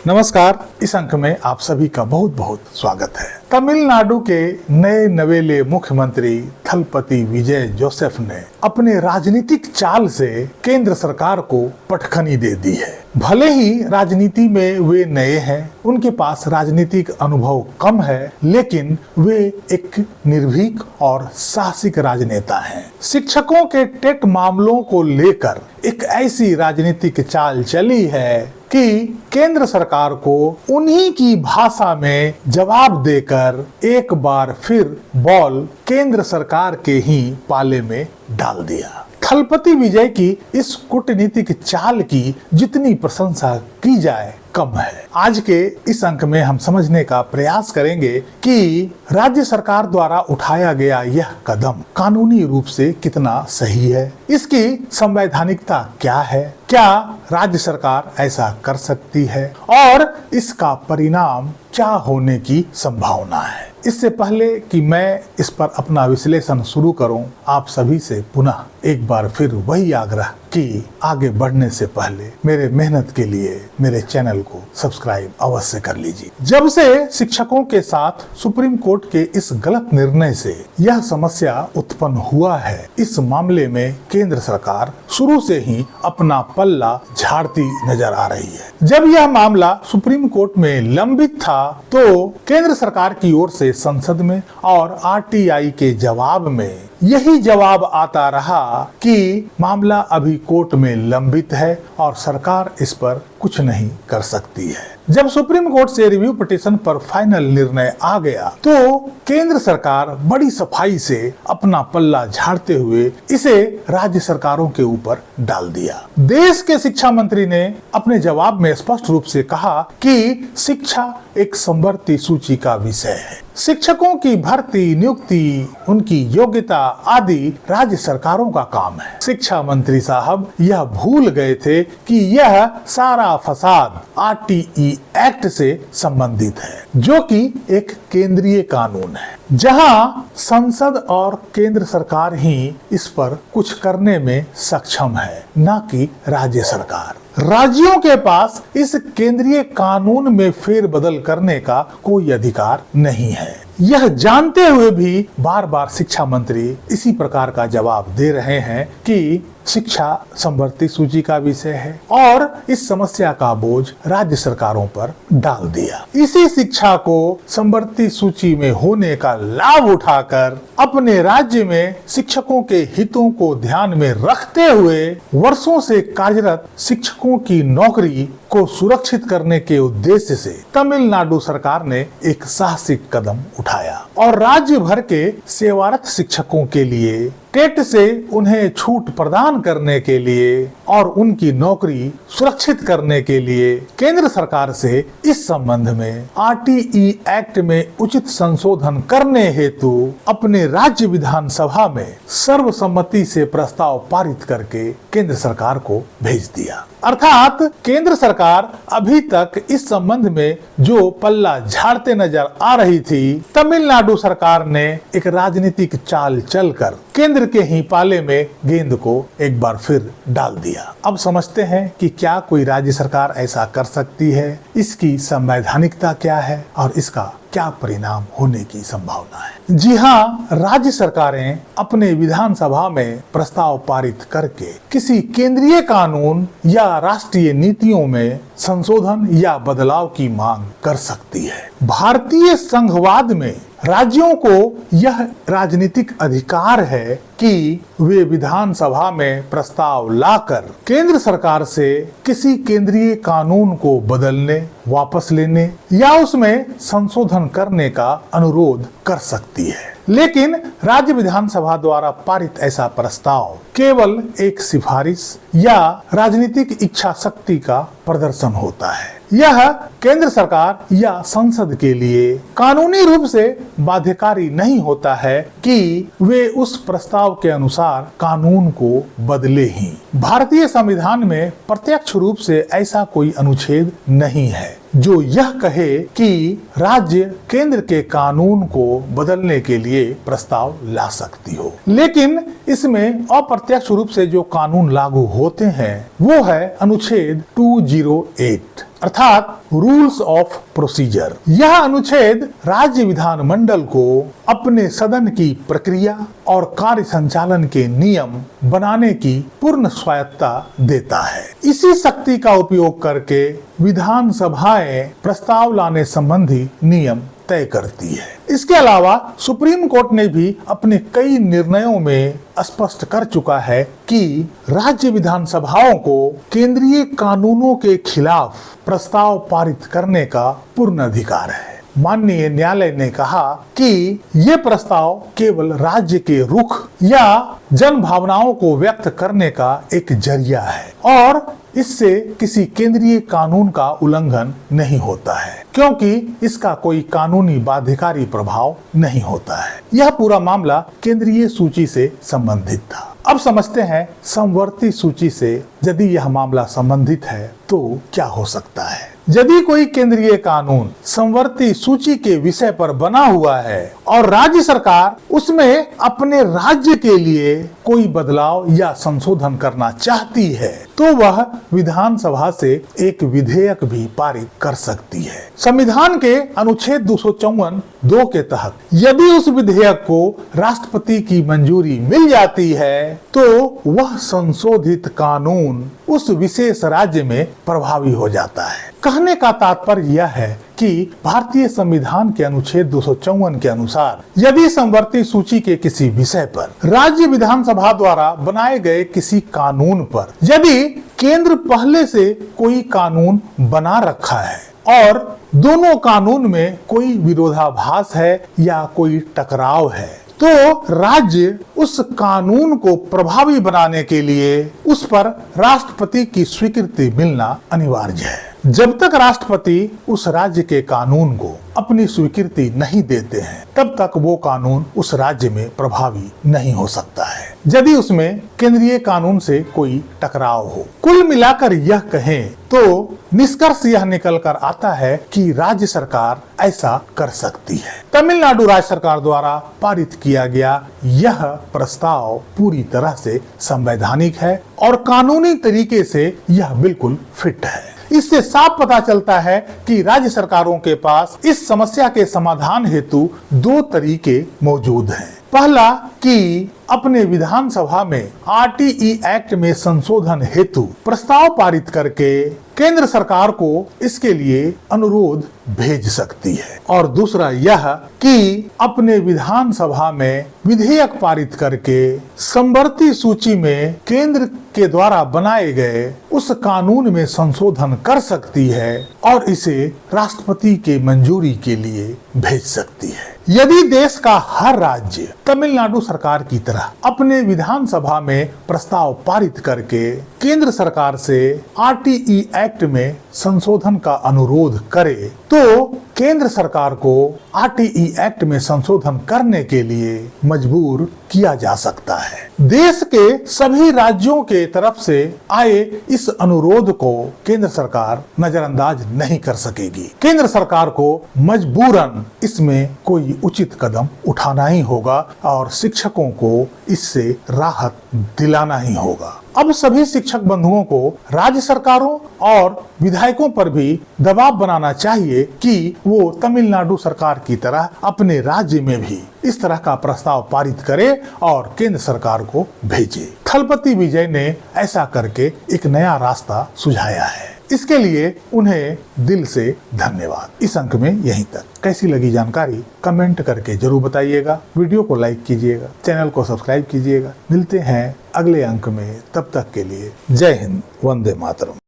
नमस्कार। इस अंक में आप सभी का बहुत बहुत स्वागत है। तमिलनाडु के नए नवेले मुख्यमंत्री थलपति विजय जोसेफ ने अपने राजनीतिक चाल से केंद्र सरकार को पटखनी दे दी है। भले ही राजनीति में वे नए हैं, उनके पास राजनीतिक अनुभव कम है, लेकिन वे एक निर्भीक और साहसिक राजनेता हैं। शिक्षकों के टेट मामलों को लेकर एक ऐसी राजनीतिक चाल चली है कि केंद्र सरकार को उन्हीं की भाषा में जवाब देकर एक बार फिर बॉल केंद्र सरकार के ही पाले में डाल दिया। थलपति विजय की इस कूटनीतिक चाल की जितनी प्रशंसा की जाए कम है। आज के इस अंक में हम समझने का प्रयास करेंगे कि राज्य सरकार द्वारा उठाया गया यह कदम कानूनी रूप से कितना सही है, इसकी संवैधानिकता क्या है, क्या राज्य सरकार ऐसा कर सकती है और इसका परिणाम क्या होने की संभावना है। इससे पहले कि मैं इस पर अपना विश्लेषण शुरू करूं, आप सभी से पुनः एक बार फिर वही आग्रह कि आगे बढ़ने से पहले मेरे मेहनत के लिए मेरे चैनल को सब्सक्राइब अवश्य कर लीजिए। जब से शिक्षकों के साथ सुप्रीम कोर्ट के इस गलत निर्णय से यह समस्या उत्पन्न हुआ है, इस मामले में केंद्र सरकार शुरू से ही अपना पल्ला झाड़ती नजर आ रही है। जब यह मामला सुप्रीम कोर्ट में लंबित था तो केंद्र सरकार की ओर से संसद में और आरटीआई के जवाब में यही जवाब आता रहा कि मामला अभी कोर्ट में लंबित है और सरकार इस पर कुछ नहीं कर सकती है। जब सुप्रीम कोर्ट से रिव्यू पिटीशन पर फाइनल निर्णय आ गया तो केंद्र सरकार बड़ी सफाई से अपना पल्ला झाड़ते हुए इसे राज्य सरकारों के ऊपर डाल दिया। देश के शिक्षा मंत्री ने अपने जवाब में स्पष्ट रूप से कहा कि शिक्षा एक समवर्ती सूची का विषय है। शिक्षकों की भर्ती, नियुक्ति, उनकी योग्यता आदि राज्य सरकारों का काम है। शिक्षा मंत्री साहब यह भूल गए थे कि यह सारा फसाद आरटीई एक्ट से संबंधित है, जो कि एक केंद्रीय कानून है, जहां संसद और केंद्र सरकार ही इस पर कुछ करने में सक्षम है, न कि राज्य सरकार। राज्यों के पास इस केंद्रीय कानून में फेरबदल करने का कोई अधिकार नहीं है। यह जानते हुए भी बार बार शिक्षा मंत्री इसी प्रकार का जवाब दे रहे हैं कि शिक्षा समवर्ती सूची का विषय है और इस समस्या का बोझ राज्य सरकारों पर डाल दिया। इसी शिक्षा को समवर्ती सूची में होने का लाभ उठाकर अपने राज्य में शिक्षकों के हितों को ध्यान में रखते हुए वर्षों से कार्यरत शिक्षकों की नौकरी को सुरक्षित करने के उद्देश्य से तमिलनाडु सरकार ने एक साहसिक कदम उठाया और राज्य भर के सेवारत शिक्षकों के लिए टेट से उन्हें छूट प्रदान करने के लिए और उनकी नौकरी सुरक्षित करने के लिए केंद्र सरकार से इस संबंध में आरटीई एक्ट में उचित संशोधन करने हेतु अपने राज्य विधानसभा में सर्वसम्मति से प्रस्ताव पारित करके केंद्र सरकार को भेज दिया। अर्थात केंद्र सरकार अभी तक इस संबंध में जो पल्ला झाड़ते नजर आ रही थी, तमिलनाडु सरकार ने एक राजनीतिक चाल चलकर केंद्र के ही पाले में गेंद को एक बार फिर डाल दिया। अब समझते हैं कि क्या कोई राज्य सरकार ऐसा कर सकती है, इसकी संवैधानिकता क्या है और इसका क्या परिणाम होने की संभावना है। जी हाँ, राज्य सरकारें अपने विधानसभा में प्रस्ताव पारित करके किसी केंद्रीय कानून या राष्ट्रीय नीतियों में संशोधन या बदलाव की मांग कर सकती है। भारतीय संघवाद में राज्यों को यह राजनीतिक अधिकार है कि वे विधानसभा में प्रस्ताव लाकर केंद्र सरकार से किसी केंद्रीय कानून को बदलने, वापस लेने या उसमें संशोधन करने का अनुरोध कर सकती है। लेकिन राज्य विधानसभा द्वारा पारित ऐसा प्रस्ताव केवल एक सिफारिश या राजनीतिक इच्छा शक्ति का प्रदर्शन होता है। यह केंद्र सरकार या संसद के लिए कानूनी रूप से बाध्यकारी नहीं होता है कि वे उस प्रस्ताव के अनुसार कानून को बदले ही। भारतीय संविधान में प्रत्यक्ष रूप से ऐसा कोई अनुच्छेद नहीं है जो यह कहे कि राज्य केंद्र के कानून को बदलने के लिए प्रस्ताव ला सकती हो। लेकिन इसमें अप्रत्यक्ष रूप से जो कानून लागू होते हैं वो है अनुच्छेद 208 अर्थात रूल्स ऑफ प्रोसीजर। यह अनुच्छेद राज्य विधानमंडल को अपने सदन की प्रक्रिया और कार्य संचालन के नियम बनाने की पूर्ण स्वायत्तता देता है। इसी शक्ति का उपयोग करके विधानसभाएं प्रस्ताव लाने संबंधी नियम तय करती है। इसके अलावा सुप्रीम कोर्ट ने भी अपने कई निर्णयों में स्पष्ट कर चुका है कि राज्य विधानसभाओं को केंद्रीय कानूनों के खिलाफ प्रस्ताव पारित करने का पूर्ण अधिकार है। माननीय न्यायालय ने कहा कि ये प्रस्ताव केवल राज्य के रुख या जन भावनाओं को व्यक्त करने का एक जरिया है और इससे किसी केंद्रीय कानून का उल्लंघन नहीं होता है, क्योंकि इसका कोई कानूनी बाध्यकारी प्रभाव नहीं होता है। यह पूरा मामला केंद्रीय सूची से संबंधित था। अब समझते हैं समवर्ती सूची से यदि यह मामला संबंधित है तो क्या हो सकता है। यदि कोई केंद्रीय कानून समवर्ती सूची के विषय पर बना हुआ है और राज्य सरकार उसमें अपने राज्य के लिए कोई बदलाव या संशोधन करना चाहती है तो वह विधानसभा से एक विधेयक भी पारित कर सकती है। संविधान के अनुच्छेद 254(2) के तहत यदि उस विधेयक को राष्ट्रपति की मंजूरी मिल जाती है तो वह संशोधित कानून उस विशेष राज्य में प्रभावी हो जाता है। कहने का तात्पर्य यह है कि भारतीय संविधान के अनुच्छेद 254 के अनुसार यदि समवर्ती सूची के किसी विषय पर राज्य विधानसभा द्वारा बनाए गए किसी कानून पर यदि केंद्र पहले से कोई कानून बना रखा है और दोनों कानून में कोई विरोधाभास है या कोई टकराव है तो राज्य उस कानून को प्रभावी बनाने के लिए उस पर राष्ट्रपति की स्वीकृति मिलना अनिवार्य है। जब तक राष्ट्रपति उस राज्य के कानून को अपनी स्वीकृति नहीं देते हैं तब तक वो कानून उस राज्य में प्रभावी नहीं हो सकता है यदि उसमें केंद्रीय कानून से कोई टकराव हो। कुल मिलाकर यह कहें तो निष्कर्ष यह निकल कर आता है कि राज्य सरकार ऐसा कर सकती है। तमिलनाडु राज्य सरकार द्वारा पारित किया गया यह प्रस्ताव पूरी तरह से संवैधानिक है और कानूनी तरीके से यह बिल्कुल फिट है। इससे साफ पता चलता है कि राज्य सरकारों के पास इस समस्या के समाधान हेतु दो तरीके मौजूद हैं। पहला कि अपने विधानसभा में आरटीई एक्ट में संशोधन हेतु प्रस्ताव पारित करके केंद्र सरकार को इसके लिए अनुरोध भेज सकती है और दूसरा यह कि अपने विधानसभा में विधेयक पारित करके समवर्ती सूची में केंद्र के द्वारा बनाए गए उस कानून में संशोधन कर सकती है और इसे राष्ट्रपति के मंजूरी के लिए भेज सकती है। यदि देश का हर राज्य तमिलनाडु सरकार की तरह अपने विधानसभा में प्रस्ताव पारित करके केंद्र सरकार से आरटीई एक्ट में संशोधन का अनुरोध करे तो केंद्र सरकार को आरटीई एक्ट में संशोधन करने के लिए मजबूर किया जा सकता है। देश के सभी राज्यों के तरफ से आए इस अनुरोध को केंद्र सरकार नजरअंदाज नहीं कर सकेगी। केंद्र सरकार को मजबूरन इसमें कोई उचित कदम उठाना ही होगा और शिक्षकों को इससे राहत दिलाना ही होगा। अब सभी शिक्षक बंधुओं को राज्य सरकारों और विधायकों पर भी दबाव बनाना चाहिए कि वो तमिलनाडु सरकार की तरह अपने राज्य में भी इस तरह का प्रस्ताव पारित करे और केंद्र सरकार को भेजे। थलपति विजय ने ऐसा करके एक नया रास्ता सुझाया है। इसके लिए उन्हें दिल से धन्यवाद। इस अंक में यहीं तक। कैसी लगी जानकारी कमेंट करके जरूर बताइएगा। वीडियो को लाइक कीजिएगा, चैनल को सब्सक्राइब कीजिएगा। मिलते हैं अगले अंक में, तब तक के लिए जय हिंद, वंदे मातरम।